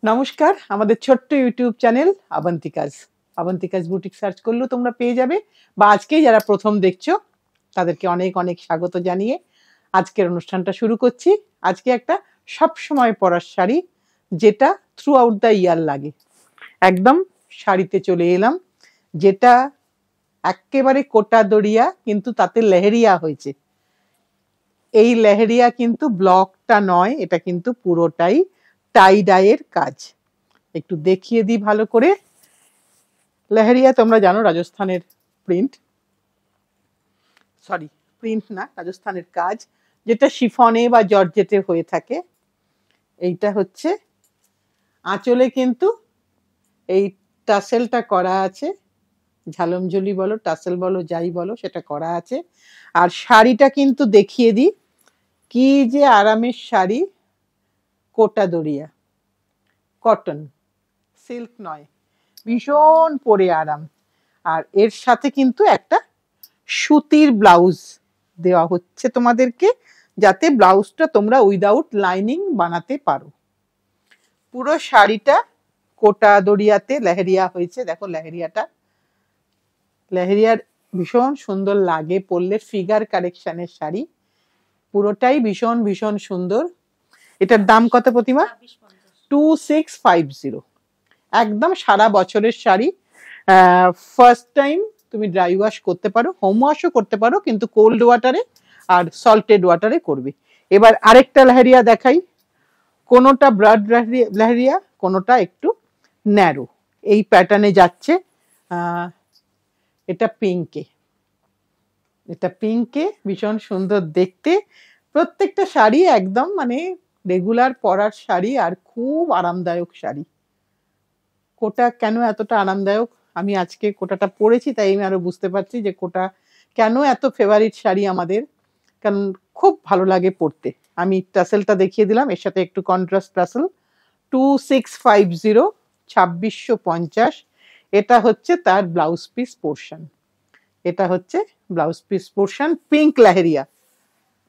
নমস্কার, আমাদের ছোট্ট ইউটিউব চ্যানেল আবন্তিকাজ বুটিক সার্চ করলেও তোমরা পেয়ে যাবে, বা আজকেই যারা প্রথম দেখছো তাদেরকে অনেক অনেক স্বাগত জানিয়ে আজকের অনুষ্ঠানটা শুরু করছি। আজকে একটা সব সময় পরার শাড়ি, যেটা থ্রু আউট দ্য ইয়ার লাগে, একদম শাড়িতে চলে এলাম, যেটা একেবারে কোটা দড়িয়া কিন্তু তাতে লেহেরিয়া হয়েছে। এই লেহেরিয়া কিন্তু ব্লকটা নয়, এটা কিন্তু পুরোটাই টাই ডাইয়ের কাজ। একটু দেখিয়ে দিই ভালো করে। লেহেরিয়া তোমরা জানো রাজস্থানের প্রিন্ট না, রাজস্থানের কাজ, যেটা শিফনে বা জর্জেটে হয়ে থাকে। এইটা হচ্ছে আঁচলে কিন্তু এই টাসেলটা করা আছে, ঝালমঝুলি বলো টাসেল বলো যাই বলো সেটা করা আছে। আর শাড়িটা কিন্তু দেখিয়ে দিই, কি যে আরামের শাড়ি, কোটা দড়িয়া, কটন, সিল্ক নয়, ভীষণ পরে আরাম। আর এর সাথে কিন্তু একটা সুতির ব্লাউজ দেওয়া হচ্ছে তোমাদেরকে, যাতে ব্লাউজটা তোমরা উইদাউট লাইনিং বানাতে পারো। পুরো শাড়িটা কোটা দড়িয়াতে লেহেরিয়া হয়েছে। দেখো লেহেরিয়ার ভীষণ সুন্দর লাগে পরলে, ফিগার কালেকশনের শাড়ি, পুরোটাই ভীষণ ভীষণ সুন্দর। এটার দাম কত প্রতিমা? 2650। একদম সারা বছরের শাড়ি। ফার্স্ট টাইম তুমি ড্রাই ওয়াশ করতে পারো, হোম ওয়াশও করতে পারো, কিন্তু কোল্ড ওয়াটারে আর সল্টেড ওয়াটারে করবে। এবার আরেকটা লেহেরিয়া দেখাই। কোনোটা ব্রড লেহেরিয়া, কোনোটা একটু ন্যারো, এই প্যাটার্নে যাচ্ছে। এটা পিঙ্কে ভীষণ সুন্দর দেখতে। প্রত্যেকটা শাড়ি একদম মানে রেগুলার পরার শাড়ি, আর খুব আরামদায়ক শাড়ি। কোটা কেন এতটা আরামদায়ক, আমি আজকে কোটাটা পরেছি, তাই আমি আরো বুঝতে পারছি যে কোটা কেন এত ফেভারিট শাড়ি আমাদের, কারণ খুব ভালো লাগে পরতে। আমি টাসেলটা দেখিয়ে দিলাম, এর সাথে একটু কন্ট্রাস্ট টাসেল। 2650, 2650। এটা হচ্ছে তার ব্লাউজ পিস পোর্শন। এটা হচ্ছে blouse piece portion, pink leheriya.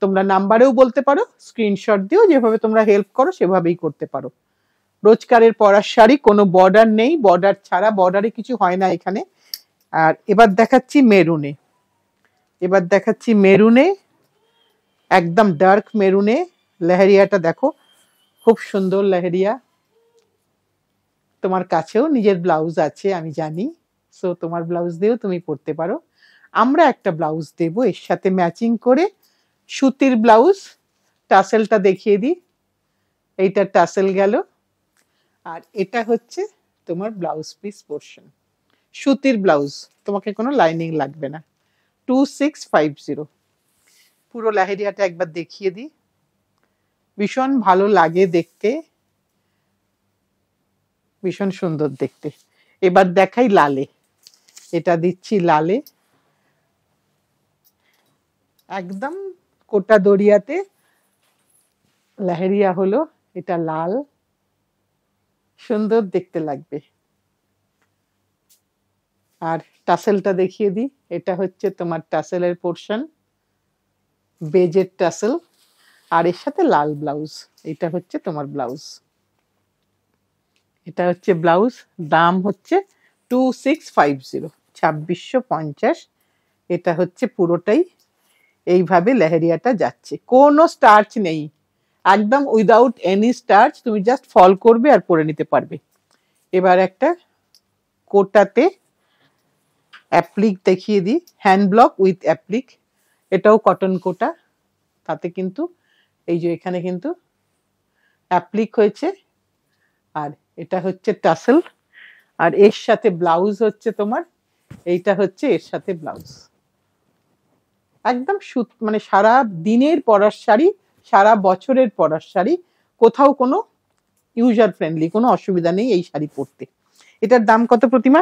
তোমরা নাম্বারেও বলতে পারো, স্ক্রিনশট দিও, যেভাবে তোমরা হেল্প করো সেভাবেই করতে পারো। রোজকারের পরার শাড়ি, কোনো বর্ডার নেই, বর্ডার ছাড়া, বর্ডারে কিছু হয় না এখানে। আর এবার দেখাচ্ছি মেরুনে, একদম ডার্ক মেরুনে লেহেরিয়াটা দেখো, খুব সুন্দর লেহেরিয়া। তোমার কাছেও নিজের ব্লাউজ আছে আমি জানি, সো তোমার ব্লাউজ দিয়েও তুমি পরতে পারো। আমরা একটা ব্লাউজ দেব এর সাথে ম্যাচিং করে, সুতির ব্লাউজ। টাসেলটা দেখিয়ে দিই, এইটা টাসেল গেল, আর এটা হচ্ছে তোমার ব্লাউজ পিস পোর্শন, সুতির ব্লাউজ, তোমাকে কোনো লাইনিং লাগবে না। 2650। পুরো লেহেরিয়াটা একবার দেখিয়ে দিই, ভীষণ ভালো লাগে দেখতে, ভীষণ সুন্দর দেখতে। এবার দেখাই লালে, এটা দিচ্ছি লালে, একদম কোটা দড়িয়াতে লেহেরিয়া হলো, এটা লাল, সুন্দর দেখতে লাগবে। আর টাসেলটা দেখিয়ে দিই, এটা হচ্ছে তোমার টাসেলের পোর্শন, বেজের টাসেল, আর এর সাথে লাল ব্লাউজ। এটা হচ্ছে তোমার ব্লাউজ, এটা হচ্ছে ব্লাউজ। দাম হচ্ছে 2650, 2650। এটা হচ্ছে পুরোটাই এইভাবে লেহেরিয়াটা যাচ্ছে, কোনো স্টার্চ নেই, একদম উইদাউট এনি স্টার্চ, তুমি জাস্ট ফল করবে আর পরে নিতে পারবে। এবার একটা কোটাতে অ্যাপ্লিক দেখিয়ে দিই, হ্যান্ড ব্লক উইথ অ্যাপ্লিক। এটাও কটন কোটা, তাতে কিন্তু এই যে এখানে কিন্তু অ্যাপ্লিক হয়েছে। আর এটা হচ্ছে টাসেল, আর এর সাথে ব্লাউজ হচ্ছে তোমার, এইটা হচ্ছে এর সাথে ব্লাউজ। একদম মানে সারা দিনের পরার শাড়ি, সারা বছরের পরার শাড়ি, কোথাও কোনো ইউজার ফ্রেন্ডলি, কোনো অসুবিধা নেই এই শাড়ি পরতে। এটার দাম কত প্রতিমা?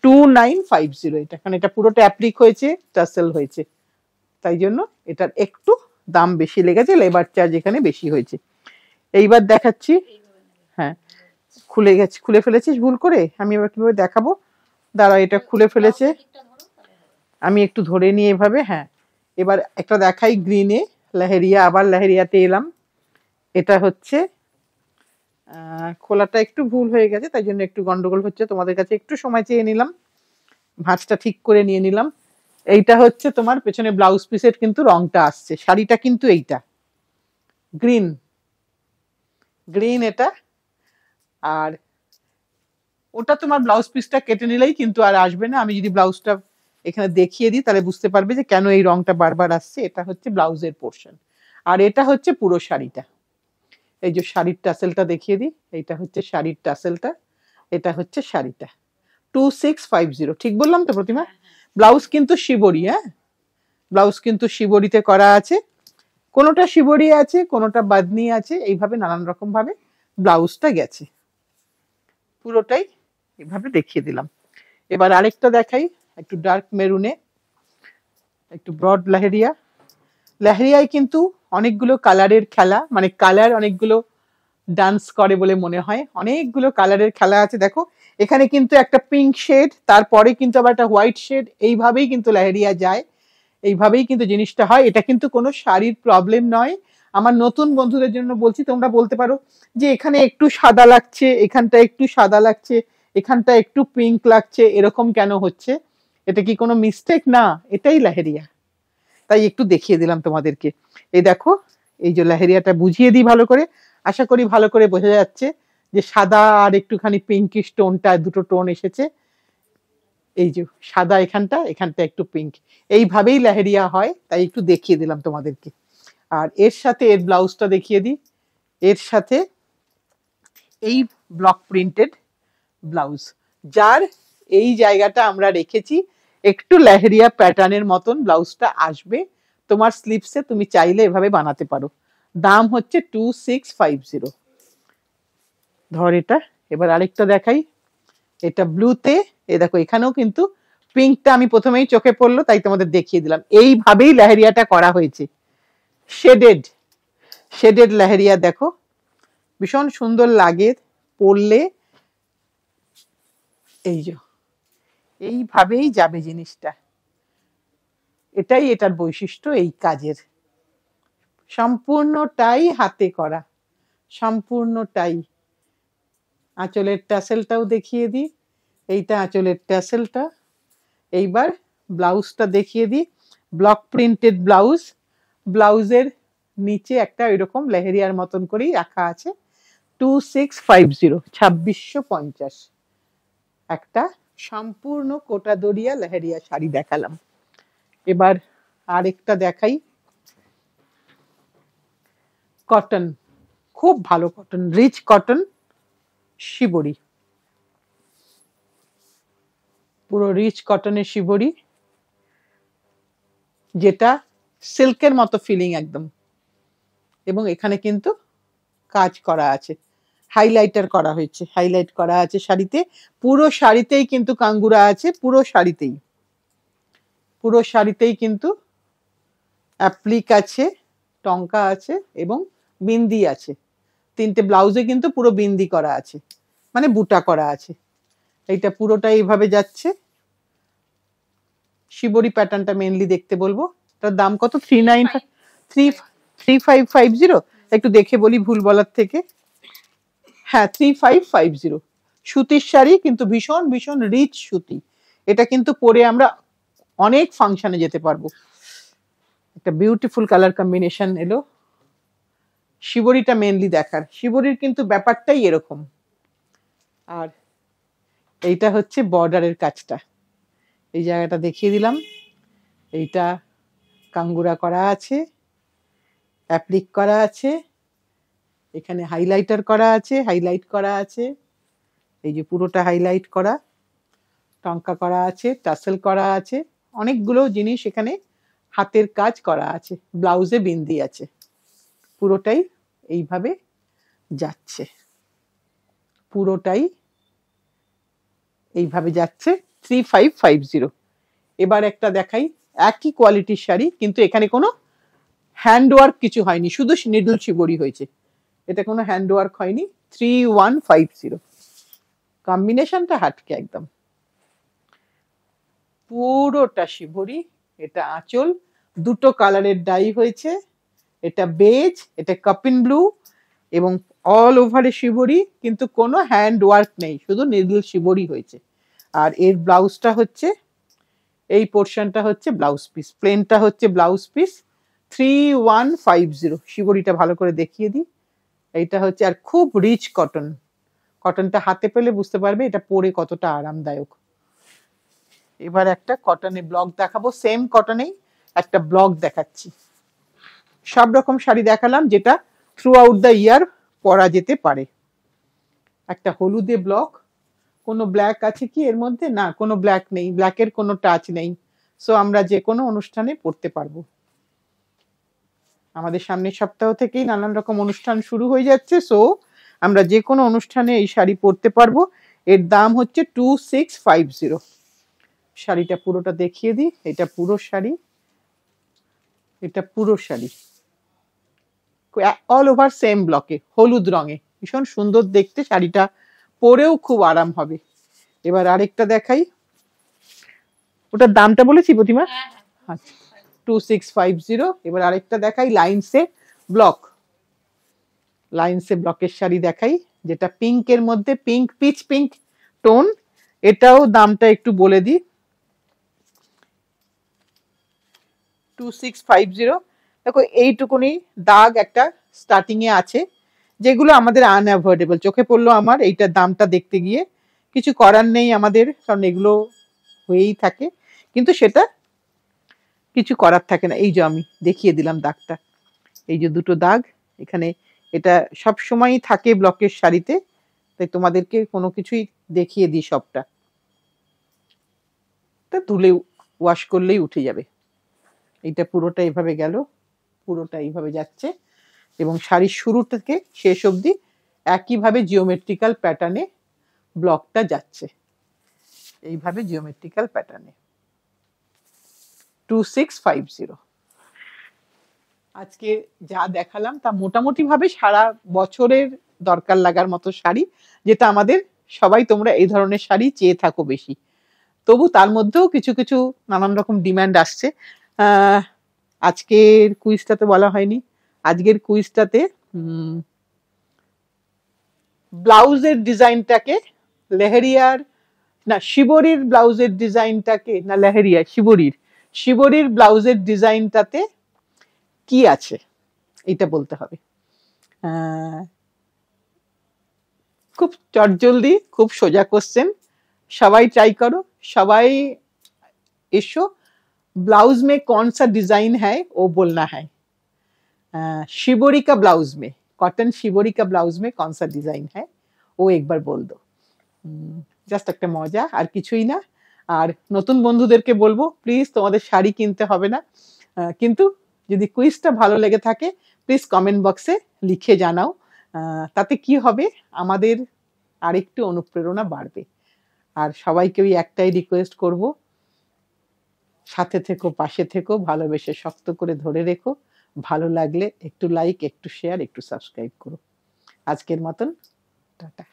2950। এটা কারণ এটা পুরোটা অ্যাপ্লিক হয়েছে, টাসেল হয়েছে, তাই জন্য এটার একটু দাম বেশি লেগেছে, লেবার চার্জ এখানে বেশি হয়েছে। এইবার দেখাচ্ছি, হ্যাঁ খুলে ফেলেছিস ভুল করে, আমি এবার কিভাবে দেখাবো, দাঁড়া, এটা খুলে ফেলেছে। আমি একটু ধরে নিয়ে এভাবে, হ্যাঁ। এবার একটা দেখাই গ্রিনে লেহেরিয়া, আবার লেহেরিয়াতে এলাম। এটা হচ্ছে খোলাটা একটু ভুল হয়ে গেছে, তাই জন্য একটু গন্ডগোল হচ্ছে, তোমাদের কাছে একটু সময় চেয়ে নিলাম, ভাঁজটা ঠিক করে নিয়ে নিলাম। এইটা হচ্ছে তোমার পেছনে ব্লাউজ পিসের কিন্তু রংটা আসছে, শাড়িটা কিন্তু এইটা গ্রিন, গ্রিন এটা। আর ওটা তোমার ব্লাউজ পিসটা কেটে নিলেই কিন্তু আর আসবে না। আমি যদি ব্লাউজটা এখানে দেখিয়ে দিই তাহলে বুঝতে পারবে যে কেন এই রংটা বারবার আসছে। এটা হচ্ছে ব্লাউজের পোর্শন, আর এটা হচ্ছে পুরো শাড়িটা। এই যে শাড়ির টাসেলটা দেখিয়ে দিই, এইটা হচ্ছে শাড়ির টাসেলটা, এটা হচ্ছে শাড়িটা। 2650, ঠিক বললাম তো প্রতিমা? ব্লাউজ কিন্তু শিবরি, হ্যাঁ, ব্লাউজ কিন্তু শিবরিতে করা আছে, কোনোটা শিবরি আছে, কোনোটা বাদনি আছে, এইভাবে নানান রকম ভাবে ব্লাউজটা গেছে। পুরোটাই এভাবে দেখিয়ে দিলাম। এবার আরেকটা দেখাই, একটু ডার্ক মেরুনে, একটু ব্রড লেহেরিয়া। লেহেরিয়ায় কিন্তু অনেকগুলো কালারের খেলা, মানে কালার অনেকগুলো ডান্স করে বলে মনে হয়, অনেকগুলো কালারের খেলা আছে। দেখো এখানে কিন্তু একটা পিঙ্ক শেড, তারপরে কিন্তু আবার একটা হোয়াইট শেড, এইভাবেই কিন্তু লেহেরিয়া যায়, এইভাবেই কিন্তু জিনিসটা হয়। এটা কিন্তু কোনো শাড়ির প্রবলেম নয়। আমার নতুন বন্ধুদের জন্য বলছি, তোমরা বলতে পারো যে এখানে একটু সাদা লাগছে, এখানটা একটু সাদা লাগছে, এখানটা একটু পিঙ্ক লাগছে, এরকম কেন হচ্ছে? এটা কি কোনো মিস্টেক? না, এটাই লেহেরিয়া। তাই একটু দেখিয়ে দিলাম তোমাদেরকে। এই দেখো, এই যে লেহেরিয়াটা বুঝিয়ে দিই ভালো করে, আশা করি ভালো করে বোঝা যাচ্ছে যে সাদা আর একটুখানি পিঙ্কিশ টোনটা, দুটো টোন এসেছে। এই যে সাদা এখানটা, এখানটা একটু পিঙ্ক, এইভাবেই লেহেরিয়া হয়, তাই একটু দেখিয়ে দিলাম তোমাদেরকে। আর এর সাথে এর ব্লাউজটা দেখিয়ে দিই, এর সাথে এই ব্লক প্রিন্টেড ব্লাউজ, যার এই জায়গাটা আমরা রেখেছি একটু লেহেরিয়া প্যাটার্নের মতন ব্লাউজটা আসবে তোমার স্লিপসে, তুমি চাইলে এভাবে বানাতে পারো। দাম হচ্ছে 2650। ধর এটা। এবার আরেকটা দেখাই, এটা ব্লুতে, এই দেখো এখানেও কিন্তু পিঙ্কটা আমি প্রথমেই চোখে পড়লো, তাই তোমাদের দেখিয়ে দিলাম। এইভাবেই লেহেরিয়াটা করা হয়েছে, শেডেড, শেডেড লেহেরিয়া। দেখো ভীষণ সুন্দর লাগে পরলে। এই যে এইভাবেই যাবে জিনিসটা, এটাই এটার বৈশিষ্ট্য এই কাজের, সম্পূর্ণটাই হাতে করা, সম্পূর্ণটাই। আঁচলের টাসেলটাও দেখিয়ে দিই, এইটা আঁচলের টাসেলটা। এইবার ব্লাউজটা দেখিয়ে দিই, ব্লক প্রিন্টেড ব্লাউজ, ব্লাউজের নিচে একটা এরকম লেহেরিয়ার মতন করেই রাখা আছে। 2650, 2650, একটা সম্পূর্ণ কোটাদরিয়া লেহেরিয়া শাড়ি দেখালাম। এবার আরেকটা দেখাই, কটন, খুব ভালো কটন, রিচ কটন, শিবরি, পুরো রিচ কটনের শিবরি, যেটা সিল্কের মতো ফিলিং একদম। এবং এখানে কিন্তু কাজ করা আছে, হাইলাইটার করা হয়েছে, হাইলাইট করা আছে শাড়িতে, পুরো শাড়িতেই কিন্তু কাঙ্গুরা আছে, পুরো শাড়িতেই, পুরো শাড়িতেই কিন্তু অ্যাপ্লিক আছে, টঙ্কা আছে এবং বিন্দি আছে। তিনটে ব্লাউজে কিন্তু পুরো বিন্দি করা আছে, মানে বুটা করা আছে। এইটা পুরোটা এইভাবে যাচ্ছে। শিবরি প্যাটার্নটা মেনলি দেখতে বলবো। তার দাম কত? 3550। একটু দেখে বলি ভুল বলার থেকে, হ্যাঁ 3550। সুতির শাড়ি, কিন্তু ভীষণ ভীষণ রিচ সুতি। এটা কিন্তু পরে আমরা অনেক ফাংশনে যেতে পারবো। একটা বিউটিফুল কালার কম্বিনেশন এলো। শিবরিটা মেনলি দেখার, শিবরির কিন্তু ব্যাপারটাই এরকম। আর এইটা হচ্ছে বর্ডারের কাজটা, এই জায়গাটা দেখিয়ে দিলাম। এইটা কাঙ্গুরা করা আছে, অ্যাপ্লিক করা আছে, এখানে হাইলাইটার করা আছে, হাইলাইট করা আছে, এই যে পুরোটা হাইলাইট করা, টঙ্কা করা আছে, টাসেল করা আছে, অনেকগুলো জিনিস এখানে হাতের কাজ করা আছে, ব্লাউজে বিন্দি আছে, পুরোটাই এইভাবে যাচ্ছে, পুরোটাই এইভাবে যাচ্ছে। 3550। এবার একটা দেখাই, একই কোয়ালিটির শাড়ি, কিন্তু এখানে কোনো হ্যান্ডওয়ার্ক কিছু হয়নি, শুধু নিডল শিবরি হয়েছে, এটা কোনো হ্যান্ডওয়ার্ক হয়নি। 3150, কম্বিনেশনটা হাটকে একদম। পুরোটা শিবরি, এটা আঁচল, দুটো কালারের ডাই হয়েছে, এটা বেজ, এটা কাপিন ব্লু, এবং অল ওভারে শিবরি, কিন্তু কোনো হ্যান্ড ওয়ার্ক নেই, শুধু নিডল শিবরি হয়েছে। আর এর ব্লাউজটা হচ্ছে, এই পোর্শনটা হচ্ছে ব্লাউজ পিস, প্লেনটা হচ্ছে ব্লাউজ পিস 3150। শিবরিটা ভালো করে দেখিয়ে দিই, এইটা হচ্ছে, আর খুব রিচ কটন, কটনটা হাতে পেলে বুঝতে পারবে এটা পরে কতটা আরামদায়ক। এবার একটা কটনে ব্লক দেখাবো, সেম কটনেই একটা ব্লক দেখাচ্ছি। সব রকম শাড়ি দেখালাম যেটা থ্রু আউট দ্য ইয়ার পরা যেতে পারে। একটা হলুদে ব্লক, কোনো ব্ল্যাক আছে কি এর মধ্যে? না, কোনো ব্ল্যাক নেই, ব্ল্যাকের কোনো টাচ নেই, সো আমরা যে কোনো অনুষ্ঠানে পরতে পারবো। আমাদের সামনের সপ্তাহ থেকেই নানান রকম অনুষ্ঠান শুরু হয়ে যাচ্ছে, সো আমরা যে কোনো অনুষ্ঠানে এই শাড়ি পরতে পারবো। এর দাম হচ্ছে 2650। শাড়িটা পুরোটা দেখিয়ে দিই, এটা পুরো শাড়ি, এটা পুরো শাড়ি অল ওভার সেম ব্লকে, হলুদ রঙে, ভীষণ সুন্দর দেখতে, শাড়িটা পরেও খুব আরাম হবে। এবার আরেকটা দেখাই, ওটার দামটা বলেছি প্রতিমা? আচ্ছা, 2650। এবার আরেকটা দেখাই, লাইনসে ব্লক, লাইনসে ব্লকের শাড়ি দেখাই, যেটা পিঙ্কের মধ্যে, পিঙ্ক পিচ পিঙ্ক টোন। এটাও দামটা একটু বলে দিই, 2650। দেখো এইটুকুনি দাগ একটা স্টার্টিং এ আছে, যেগুলো আমাদের আনঅ্যাভয়েডেবল, চোখে পড়লো আমার এইটার দামটা দেখতে গিয়ে, কিছু করার নেই আমাদের, কারণ এগুলো হয়েই থাকে, কিন্তু সেটা কিছু করার থাকে না। এই যে আমি দেখিয়ে দিলাম দাগটা, এই যে দুটো দাগ এখানে, এটা সব সময়ই থাকে ব্লকের শাড়িতে, তাই তোমাদেরকে কোনো কিছুই দেখিয়ে দিই সবটা, তা তুলে ওয়াশ করলেই উঠে যাবে। এইটা পুরোটা এইভাবে গেল, পুরোটা এইভাবে যাচ্ছে, এবং শাড়ির শুরু থেকে শেষ অবধি একইভাবে জিওমেট্রিক্যাল প্যাটার্নে ব্লকটা যাচ্ছে, এইভাবে জিওমেট্রিক্যাল প্যাটার্নে। 2650। আজকে যা দেখালাম তা মোটামুটি ভাবে সারা বছরের দরকার লাগার মতো শাড়ি, যেটা আমাদের সবাই, তোমরা এই ধরনের শাড়ি চেয়ে থাকো বেশি, তবু তার মধ্যেও কিছু কিছু নানান রকম ডিমান্ড আসছে। আজকের কুইজটাতে বলা হয়নি, আজকের কুইজটাতে ব্লাউজের ডিজাইনটাকে লেহেরিয়ার, না শিবরির ব্লাউজের ডিজাইনটাকে, না লেহেরিয়া, শিবরির ব্লাউজের ডিজাইনটাতে কি আছে এটা বলতে হবে। খুব চটজলদি, খুব সোজা কোশ্চেন, সবাই ট্রাই করো, সবাই এসো। ब्लाउज में कौन सा डिजाइन है वो बोलना है, शिवोरी का ब्लाउज में, कॉटन शिवोरी का ब्लाउज में कौन सा डिजाइन है वो एक बार बोल दो। জাস্ট একটা মজা, আর কিছুই না। আর নতুন বন্ধুদেরকে বলবো, প্লিজ তোমাদের শাড়ি কিনতে হবে না, কিন্তু যদি কুইজটা ভালো লেগে থাকে প্লিজ কমেন্ট বক্সে লিখে জানাও, তাতে কি হবে, আমাদের আরেকটু অনুপ্রেরণা বাড়বে। আর সবাইকে ওই একটাই রিকোয়েস্ট করব, সাথে থেকো, পাশে থেকো, ভালোবেসে শক্ত করে ধরে রেখো, ভালো লাগলে একটু লাইক, একটু শেয়ার, একটু সাবস্ক্রাইব করো। আজকের মতন টাটা।